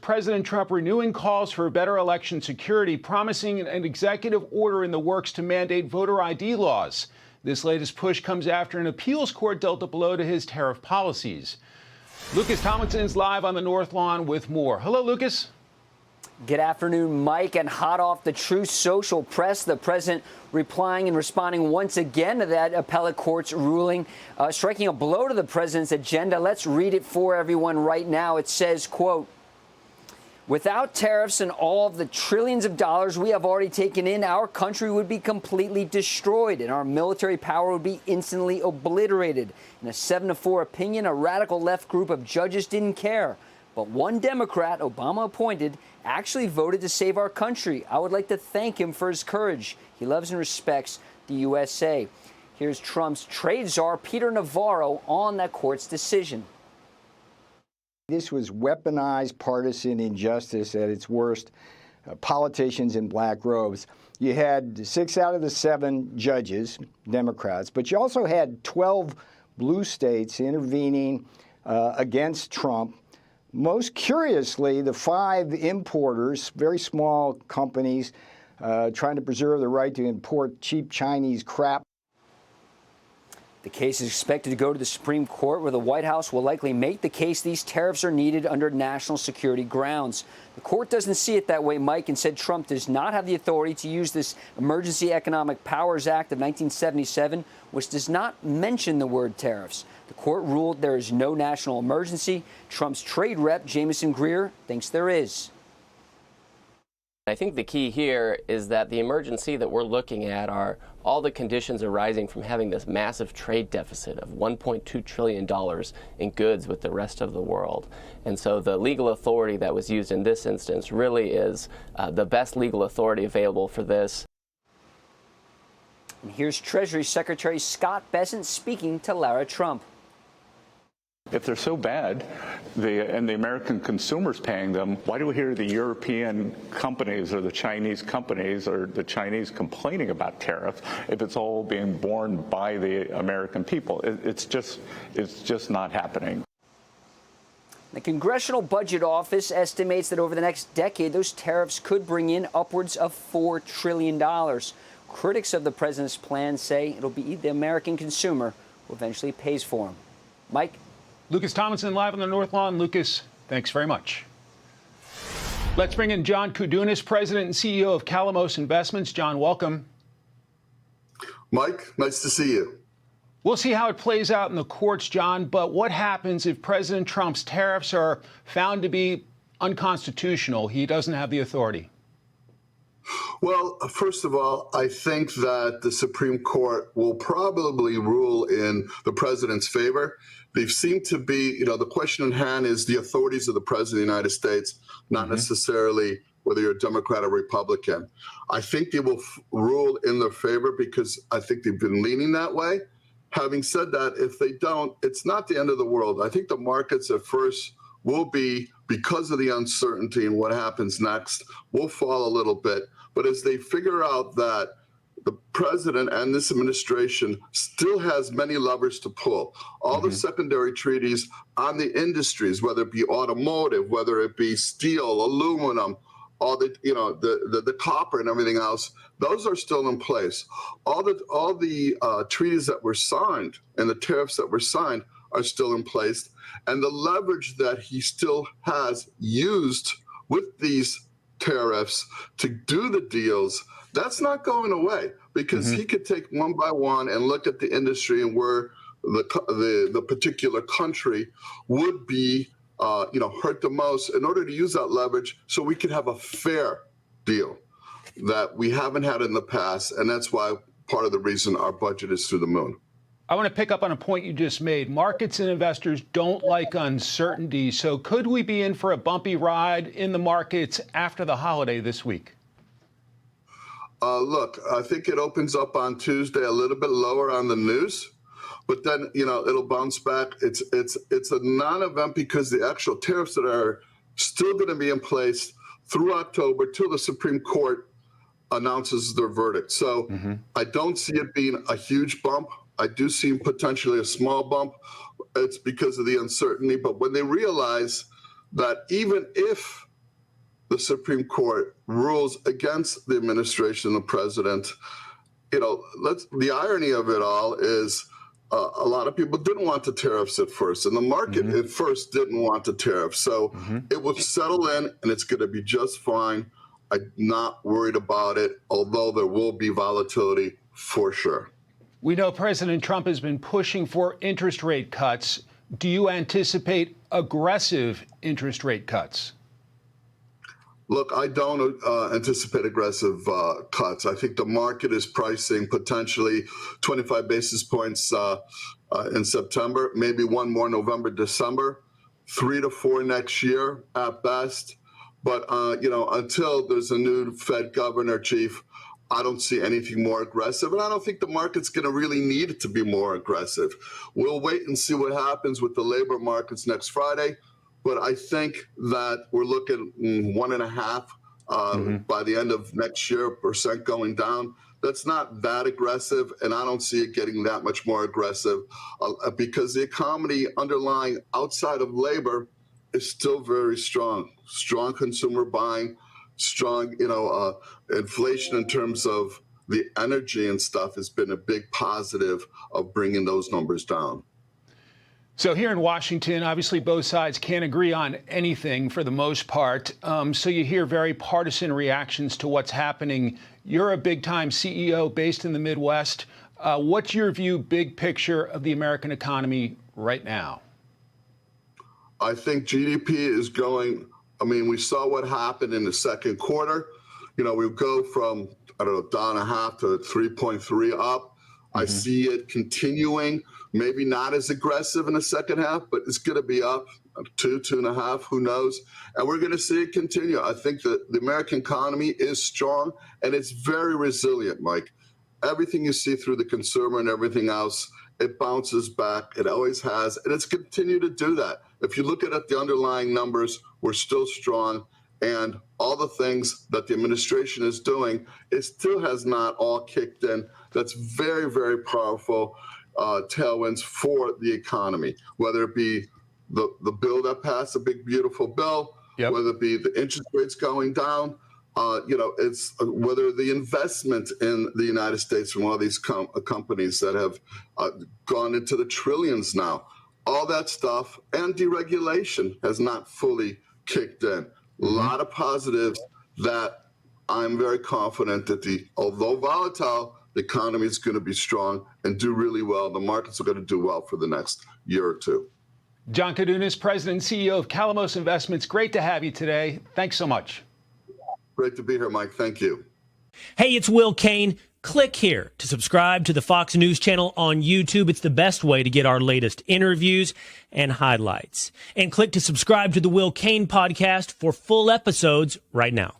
President Trump renewing calls for better election security, promising an executive order in the works to mandate voter ID laws. This latest push comes after an appeals court dealt a blow to his tariff policies. Lucas Tomlinson is live on the North Lawn with more. Hello, Lucas. Good afternoon, Mike. And hot off the Truth Social press, the president replying and responding once again to that appellate court's ruling, striking a blow to the president's agenda. Let's read it for everyone right now. It says, quote, "Without tariffs and all of the trillions of dollars we have already taken in, our country would be completely destroyed and our military power would be instantly obliterated. In a 7-4 opinion, a radical left group of judges didn't care. But one Democrat, Obama appointed, actually voted to save our country. I would like to thank him for his courage. He loves and respects the USA." Here's Trump's trade czar, Peter Navarro, on that court's decision. This was weaponized partisan injustice at its worst. Politicians in black robes. You had 6 out of the 7 judges, Democrats, but you also had 12 blue states intervening against Trump. Most curiously, the 5 importers, very small companies, trying to preserve the right to import cheap Chinese crap. The case is expected to go to the Supreme Court, where the White House will likely make the case these tariffs are needed under national security grounds. The court doesn't see it that way, Mike, and said Trump does not have the authority to use this Emergency Economic Powers Act of 1977, which does not mention the word tariffs. The court ruled there is no national emergency. Trump's trade rep, Jamieson Greer, thinks there is. I think the key here is that the emergency that we're looking at are all the conditions arising from having this massive trade deficit of $1.2 trillion in goods with the rest of the world. And so the legal authority that was used in this instance really is the best legal authority available for this. And here's Treasury Secretary Scott Bessent speaking to Lara Trump. If they're so bad, and the American consumer's paying them, why do we hear the European companies or the Chinese companies or the Chinese complaining about tariffs if it's all being borne by the American people? It's just not happening. The Congressional Budget Office estimates that over the next decade, those tariffs could bring in upwards of $4 trillion. Critics of the president's plan say it'll be the American consumer who eventually pays for them. Mike? Lucas Tomlinson live on the North Lawn. Lucas, thanks very much. Let's bring in John Koudounis, President and CEO of Calamos Investments. John, welcome. Mike, nice to see you. We'll see how it plays out in the courts, John, but what happens if President Trump's tariffs are found to be unconstitutional? He doesn't have the authority. Well, first of all, I think that the Supreme Court will probably rule in the president's favor. They seem to be, the question in hand is the authorities of the president of the United States, not necessarily whether you're a Democrat or Republican. I think they will rule in their favor because I think they've been leaning that way. Having said that, if they don't, it's not the end of the world. I think the markets at first will be, because of the uncertainty and what happens next, will fall a little bit. But as they figure out that the president and this administration still has many levers to pull, all the secondary treaties on the industries, whether it be automotive, whether it be steel, aluminum, all the copper and everything else, those are still in place. All the treaties that were signed and the tariffs that were signed are still in place. And the leverage that he still has used with these tariffs to do the deals, that's not going away, because he could take one by one and look at the industry and where the particular country would be hurt the most in order to use that leverage so we could have a fair deal that we haven't had in the past. And that's why part of the reason our budget is through the moon. I want to pick up on a point you just made. Markets and investors don't like uncertainty. So could we be in for a bumpy ride in the markets after the holiday this week? Look, I think it opens up on Tuesday a little bit lower on the news, but then, it'll bounce back. It's a non-event because the actual tariffs that are still going to be in place through October till the Supreme Court announces their verdict. So I don't see it being a huge bump. I do see potentially a small bump. It's because of the uncertainty. But when they realize that even if the Supreme Court rules against the administration and the president, the irony of it all is a lot of people didn't want the tariffs at first, and the market at first didn't want the tariffs. So it will settle in, and it's going to be just fine. I'm not worried about it, although there will be volatility for sure. We know President Trump has been pushing for interest rate cuts. Do you anticipate aggressive interest rate cuts? Look, I don't anticipate aggressive cuts. I think the market is pricing potentially 25 basis points in September, maybe one more November, December, 3 to 4 next year at best. But, until there's a new Fed governor chief, I don't see anything more aggressive. And I don't think the market's going to really need it to be more aggressive. We'll wait and see what happens with the labor markets next Friday. But I think that we're looking 1.5 by the end of next year, % going down. That's not that aggressive, and I don't see it getting that much more aggressive because the economy underlying outside of labor is still very strong. Strong consumer buying, strong, inflation in terms of the energy and stuff has been a big positive of bringing those numbers down. So here in Washington, obviously both sides can't agree on anything for the most part. So you hear very partisan reactions to what's happening. You're a big-time CEO based in the Midwest. What's your view, big picture, of the American economy right now? I think GDP is going, we saw what happened in the second quarter. We go from, down 0.5 to 3.3 up. I see it continuing. Maybe not as aggressive in the second half, but it's going to be up 2.5, who knows? And we're going to see it continue. I think that the American economy is strong and it's very resilient, Mike. Everything you see through the consumer and everything else, it bounces back. It always has, and it's continued to do that. If you look at the underlying numbers, we're still strong, and all the things that the administration is doing, it still has not all kicked in. That's very, very powerful tailwinds for the economy, whether it be the bill that passed, a big, beautiful bill, whether it be the interest rates going down, it's whether the investment in the United States from all these companies that have gone into the trillions now, all that stuff, and deregulation has not fully kicked in. A lot of positives that I'm very confident that although volatile, the economy is going to be strong and do really well. The markets are going to do well for the next year or two. John Koudounis, President and CEO of Calamos Investments. Great to have you today. Thanks so much. Great to be here, Mike. Thank you. Hey, it's Will Kane. Click here to subscribe to the Fox News channel on YouTube. It's the best way to get our latest interviews and highlights. And click to subscribe to the Will Kane podcast for full episodes right now.